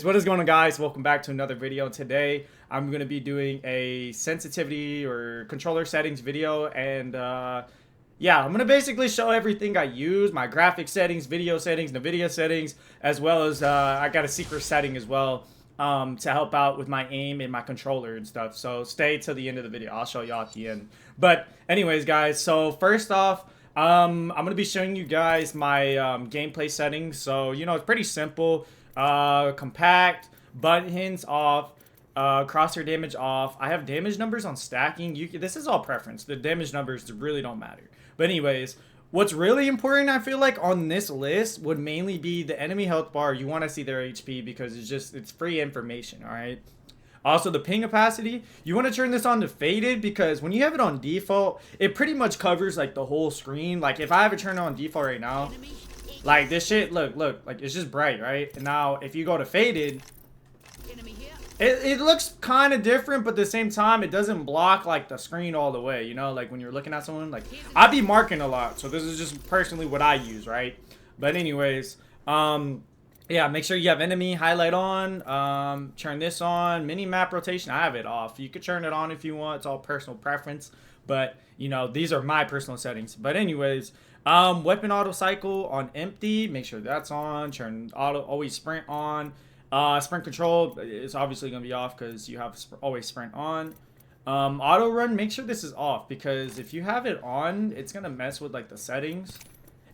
What is going on, guys? Welcome back to another video. Today I'm going to be doing a sensitivity or controller settings video, and yeah, I'm going to basically show everything I use, my graphic settings, video settings, NVIDIA settings, as well as I got a secret setting as well to help out with my aim and my controller and stuff. So stay till the end of the video. I'll show y'all at the end. But anyways, guys, so first off, I'm going to be showing you guys my gameplay settings. So, you know, it's pretty simple. Compact, buttons off, crosshair damage off. I have damage numbers on stacking. This is all preference. The damage numbers really don't matter. But anyways, what's really important, I feel like, on this list would mainly be the enemy health bar. You want to see their HP because it's free information, all right? Also, the ping opacity, you want to turn this on to faded because when you have it on default, it pretty much covers like the whole screen. Like if I have it turned on default right now, like this shit, look, like it's just bright, right? And now if you go to faded, it looks kind of different, but at the same time, it doesn't block like the screen all the way, you know? Like when you're looking at someone, like I'd be marking a lot, so this is just personally what I use, right? But anyways, yeah, make sure you have enemy highlight on, turn this on, mini map rotation, I have it off. You could turn it on if you want, it's all personal preference, but you know, these are my personal settings. But anyways, weapon auto cycle on empty, make sure that's on. Turn auto always sprint on. Sprint control is obviously gonna be off because you have always sprint on. Auto run, make sure this is off because if you have it on, it's gonna mess with like the settings.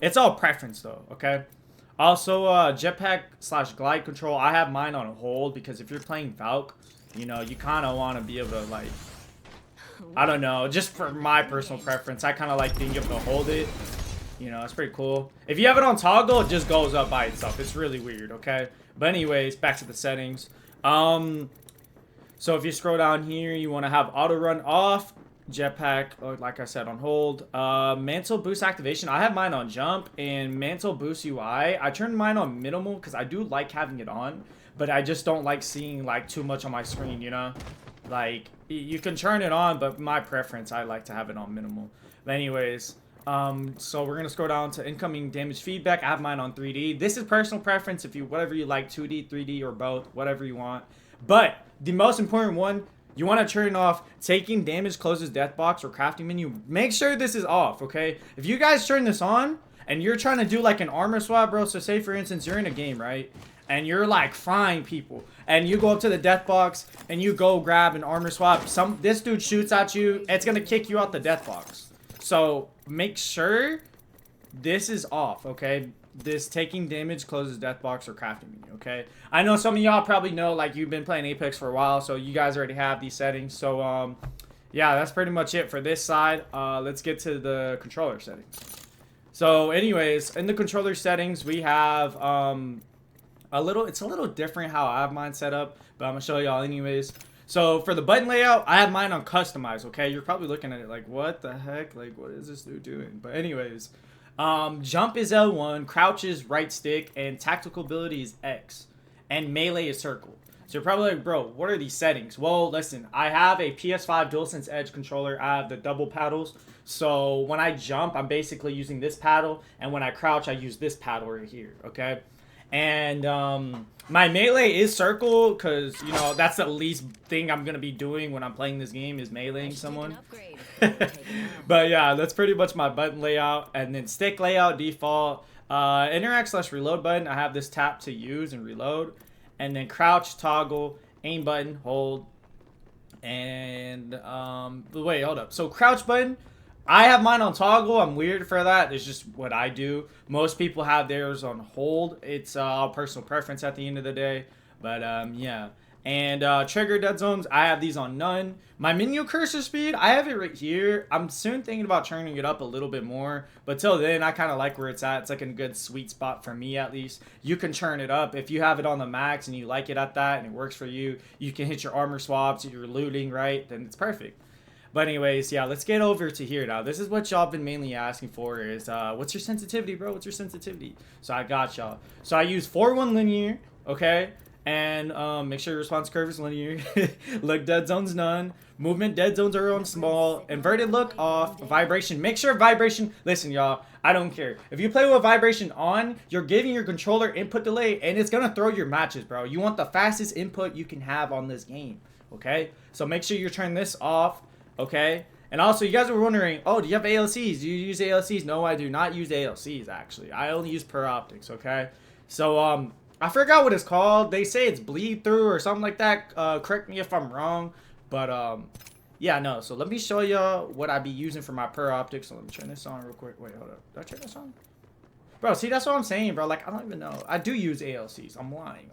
It's all preference though, okay? Also, jetpack / glide control, I have mine on hold because if you're playing Valk, you know, you kind of want to be able to like, I don't know, just for my personal preference, I kind of like being able to hold it. You know, it's pretty cool. If you have it on toggle, it just goes up by itself. It's really weird, okay? But anyways, back to the settings. So if you scroll down here, you want to have auto run off, jetpack, or like I said, on hold. Mantle boost activation, I have mine on jump, and mantle boost UI, I turned mine on minimal because I do like having it on, but I just don't like seeing like too much on my screen, you know? Like, you can turn it on, but my preference, I like to have it on minimal. But anyways, so we're gonna scroll down to incoming damage feedback. I have mine on 3D. This is personal preference. If you whatever you like, 2D, 3D, or both, whatever you want. But the most important one, you want to turn off taking damage closes death box or crafting menu. Make sure this is off, okay? If you guys turn this on and you're trying to do like an armor swap, bro. So say for instance you're in a game, right? And you're like frying people, and you go up to the death box and you go grab an armor swap. This dude shoots at you. It's gonna kick you out the death box. So make sure this is off, okay? This taking damage closes death box or crafting menu, okay? I know some of y'all probably know, like, you've been playing Apex for a while, so you guys already have these settings. So, yeah, that's pretty much it for this side. Let's get to the controller settings. So, anyways, in the controller settings, we have it's a little different how I have mine set up, but I'm gonna show y'all anyways. So for the button layout, I have mine on customize, okay? You're probably looking at it like, what the heck? Like, what is this dude doing? But anyways, jump is L1, crouch is right stick, and tactical ability is X, and melee is circle. So you're probably like, bro, what are these settings? Well, listen, I have a PS5 DualSense Edge controller. I have the double paddles. So when I jump, I'm basically using this paddle, and when I crouch, I use this paddle right here, okay? And my melee is circle because, you know, that's the least thing I'm going to be doing when I'm playing this game is meleeing someone. But yeah, that's pretty much my button layout. And then stick layout default. Interact / reload button, I have this tap to use and reload. And then crouch, toggle, aim button, hold. And wait, hold up. So crouch button, I have mine on toggle. I'm weird for that. It's just what I do. Most people have theirs on hold. It's all personal preference at the end of the day. But yeah. And trigger dead zones, I have these on none. My menu cursor speed, I have it right here. I'm soon thinking about turning it up a little bit more. But till then, I kind of like where it's at. It's like a good sweet spot for me at least. You can turn it up. If you have it on the max and you like it at that and it works for you, you can hit your armor swaps, you're looting, right? Then it's perfect. But anyways, yeah, let's get over to here now. This is what y'all been mainly asking for is, what's your sensitivity, bro? What's your sensitivity? So I got y'all. So I use 4:1 linear, okay? And make sure your response curve is linear. Look, dead zone's none. Movement, dead zones are on small. Inverted look off. Vibration. Make sure vibration. Listen, y'all. I don't care. If you play with vibration on, you're giving your controller input delay, and it's gonna throw your matches, bro. You want the fastest input you can have on this game. Okay? So make sure you turn this off. Okay? And also, you guys were wondering, oh, do you have ALCs? Do you use ALCs? No, I do not use ALCs, actually. I only use per optics, okay? So, I forgot what it's called. They say it's bleed through or something like that. Correct me if I'm wrong. But, yeah, no. So, let me show y'all what I be using for my per optics. So, let me turn this on real quick. Wait, hold up. Did I turn this on? Bro, see, that's what I'm saying, bro. Like, I don't even know. I do use ALCs. I'm lying.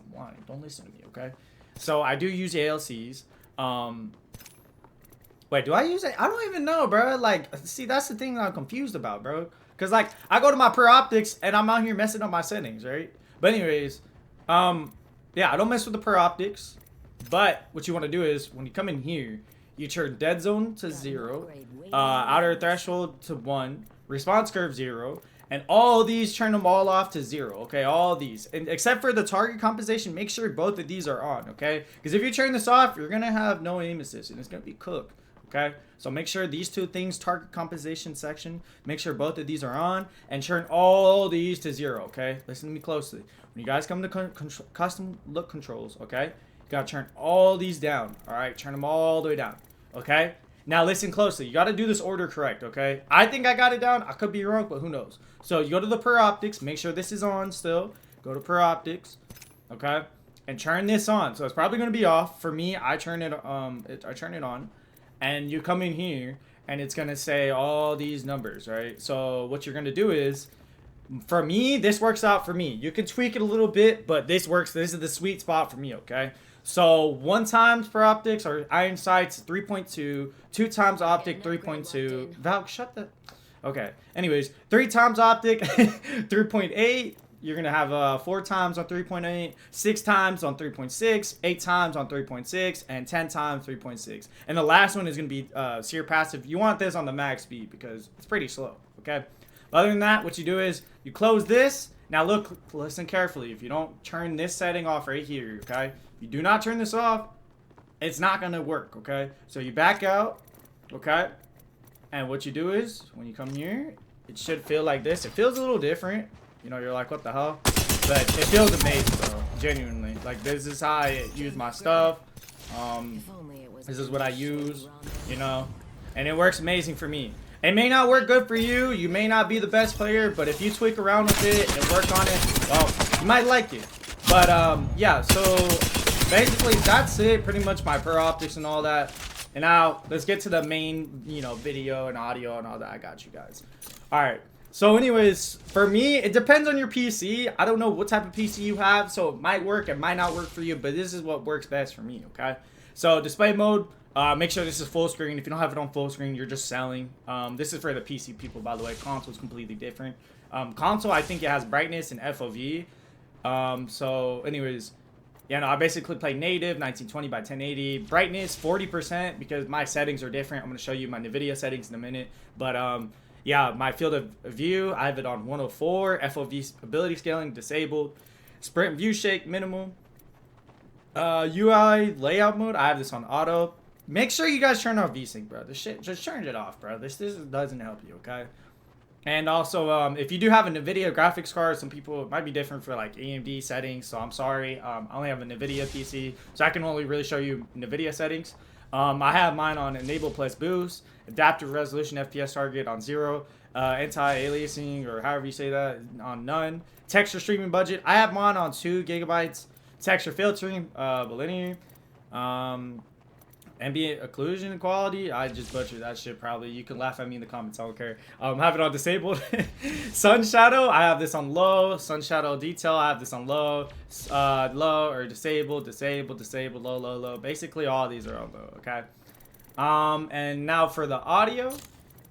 Don't listen to me, okay? So, I do use ALCs. Wait, do I use it? I don't even know, bro. Like, see, that's the thing that I'm confused about, bro. Because, like, I go to my per optics, and I'm out here messing up my settings, right? But anyways, yeah, I don't mess with the per optics. But what you want to do is, when you come in here, you turn dead zone to 0, outer threshold to 1, response curve 0, and all these, turn them all off to 0, okay? All these. And except for the target compensation, make sure both of these are on, okay? Because if you turn this off, you're going to have no aim assist, and it's going to be cooked. Okay, so make sure these two things, target compensation section, make sure both of these are on, and turn all these to 0, okay? Listen to me closely. When you guys come to custom look controls, okay, you gotta turn all these down, all right? Turn them all the way down, okay? Now listen closely. You gotta do this order correct, okay? I think I got it down. I could be wrong, but who knows? So you go to the per optics, make sure this is on still. Go to per optics, okay, and turn this on. So it's probably gonna be off. For me, I turn it on. And you come in here, and it's going to say all these numbers, right? So what you're going to do is, for me, this works out for me. You can tweak it a little bit, but this works. This is the sweet spot for me, okay? So 1 times per optics or iron sights 3.2, 2 times optic 3.2. Val, shut the... Okay. Anyways, 3 times optic 3.8. You're going to have 4 times on 3.8, 6 times on 3.6, 8 times on 3.6, and 10 times 3.6. And the last one is going to be sear passive. You want this on the max speed because it's pretty slow, okay? But other than that, what you do is you close this. Now look, listen carefully. If you don't turn this setting off right here, okay? If you do not turn this off, it's not going to work, okay? So you back out, okay? And what you do is, when you come here, it should feel like this. It feels a little different. You know, you're like, what the hell? But it feels amazing, bro. Genuinely. Like, this is how I use my stuff. This is what I use, you know. And it works amazing for me. It may not work good for you. You may not be the best player. But if you tweak around with it and work on it, well, you might like it. But, yeah. So, basically, that's it. Pretty much my per optics and all that. And now, let's get to the main, you know, video and audio and all that. I got you guys. All right. So anyways, for me, it depends on your PC. I don't know what type of PC you have, so it might work, it might not work for you, but this is what works best for me, okay? So display mode, make sure this is full screen. If you don't have it on full screen, you're just selling. This is for the PC people, by the way. Console is completely different. Console, I think it has brightness and FOV. So anyways, yeah, no, I basically play native, 1920 by 1080. Brightness, 40%, because my settings are different. I'm going to show you my NVIDIA settings in a minute, but yeah, my field of view, I have it on 104. FOV ability scaling disabled. Sprint view shake minimal. UI layout mode, I have this on auto. Make sure you guys turn off VSync, bro. This shit, just turn it off, bro. This doesn't help you, okay? And also, if you do have a NVIDIA graphics card, some people, it might be different for like AMD settings, so I'm sorry. I only have a NVIDIA PC, so I can only really show you NVIDIA settings. I have mine on enable plus boost, adaptive resolution FPS target on 0, anti-aliasing or however you say that on none, texture streaming budget. I have mine on 2 gigabytes, texture filtering, linear, ambient occlusion quality. I just butchered that shit probably. You can laugh at me in the comments. I don't care. Have it on disabled. Sun shadow. I have this on low. Sun shadow detail. I have this on low. Low or disabled. Low. Basically, all these are on low. Okay. And now for the audio.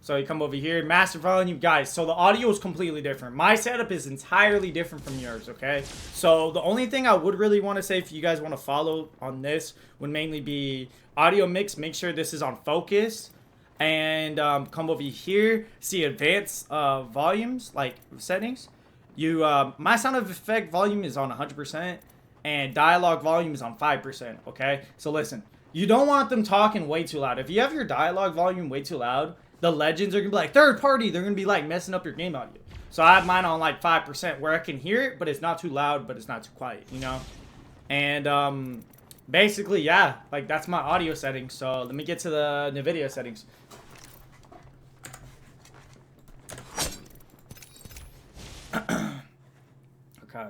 So you come over here, master volume, guys. So the audio is completely different. My setup is entirely different from yours, okay? So the only thing I would really want to say if you guys want to follow on this would mainly be audio mix. Make sure this is on focus. And come over here, see advanced volumes, like settings. My sound effect volume is on 100%. and dialogue volume is on 5%, okay? So listen, you don't want them talking way too loud. If you have your dialogue volume way too loud, the legends are gonna be like third party. They're gonna be like messing up your game audio. So I have mine on like 5% where I can hear it, but it's not too loud, but it's not too quiet, you know? And basically, yeah, like that's my audio settings. So let me get to the NVIDIA settings. Okay.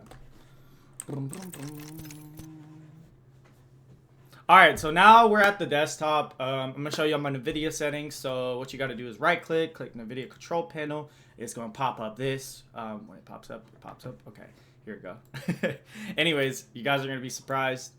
Alright, so now we're at the desktop. I'm going to show you my NVIDIA settings. So what you got to do is right click NVIDIA control panel. It's going to pop up this. When it pops up. Okay, here we go. Anyways, you guys are going to be surprised.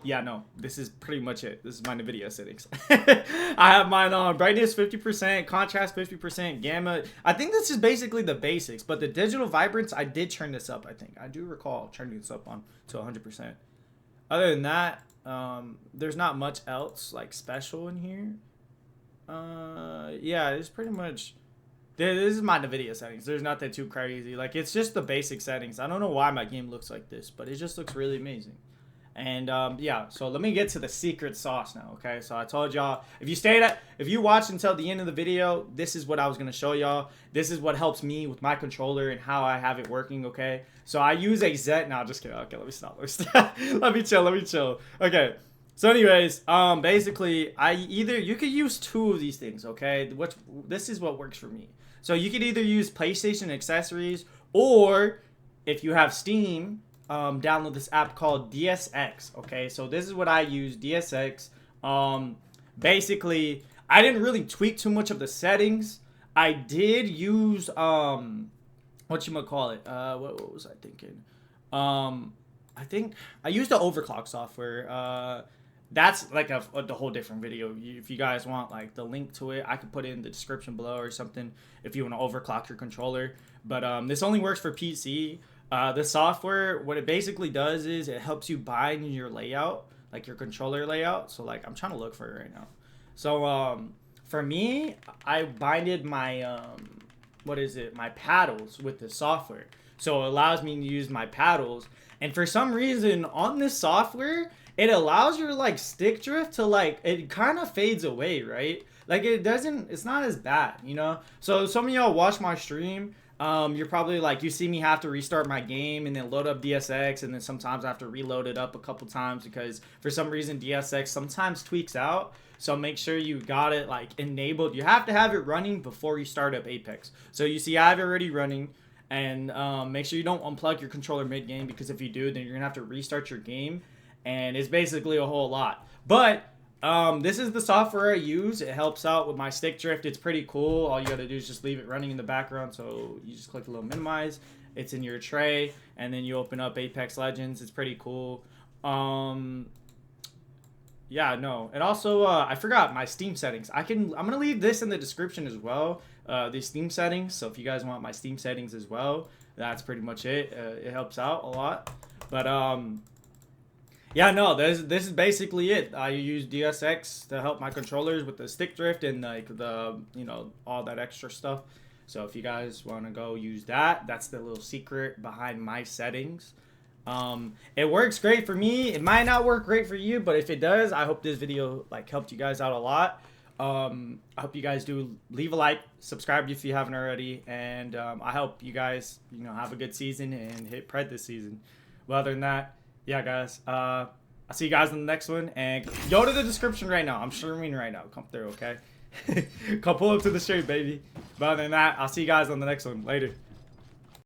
Yeah, no, this is pretty much it. This is my NVIDIA settings. I have mine on brightness 50%, contrast 50%, gamma. I think this is basically the basics, but the digital vibrance, I did turn this up, I think. I do recall turning this up on to 100%. Other than that, there's not much else like special in here. Yeah, it's pretty much, this is my NVIDIA settings. There's nothing too crazy. Like, it's just the basic settings. I don't know why my game looks like this, but it just looks really amazing. And yeah, so let me get to the secret sauce now, okay? So I told y'all, if you watched until the end of the video, this is what I was gonna show y'all. This is what helps me with my controller and how I have it working, okay? So I use a Z. No, just kidding. Okay, let me stop. Let me chill. Okay. So anyways, basically, you could use two of these things, okay? This is what works for me. So you could either use PlayStation accessories, or if you have Steam, download this app called DSX. Okay, so this is what I use, DSX. Basically, I didn't really tweak too much of the settings. I did use what was I thinking? I think I used the overclock software. That's like the whole different video. If you guys want like the link to it, I could put it in the description below or something if you want to overclock your controller. But this only works for PC. The software, what it basically does is it helps you bind your layout, like your controller layout. So like, I'm trying to look for it right now. So for me, I binded my my paddles with the software. So it allows me to use my paddles. And for some reason on this software, it allows your like stick drift to like, it kind of fades away, right? Like it's not as bad, you know? So some of y'all watch my stream. You're probably like, you see me have to restart my game and then load up DSX, and then sometimes I have to reload it up a couple times because for some reason DSX sometimes tweaks out. So make sure you got it like enabled. You have to have it running before you start up Apex. So you see I have it already running, and make sure you don't unplug your controller mid-game, because if you do, then you're gonna have to restart your game, and it's basically a whole lot. But this is the software I use. It helps out with my stick drift. It's pretty cool. All you gotta do is just leave it running in the background. So you just click a little minimize. It's in your tray, and then you open up Apex Legends. It's pretty cool. Yeah, no. And also, I forgot my Steam settings. I'm gonna leave this in the description as well. The Steam settings. So if you guys want my Steam settings as well, that's pretty much it. It helps out a lot. But yeah, no, this is basically it. I use DSX to help my controllers with the stick drift and like all that extra stuff. So if you guys want to go use that, that's the little secret behind my settings. It works great for me. It might not work great for you, but if it does, I hope this video like helped you guys out a lot. I hope you guys do leave a like, subscribe if you haven't already, and I hope you guys have a good season and hit Pred this season. Well, other than that, yeah, guys, I'll see you guys in the next one, and go to the description right now. I'm streaming right now. Come through, okay? Come pull up to the stream, baby. But other than that, I'll see you guys on the next one. Later.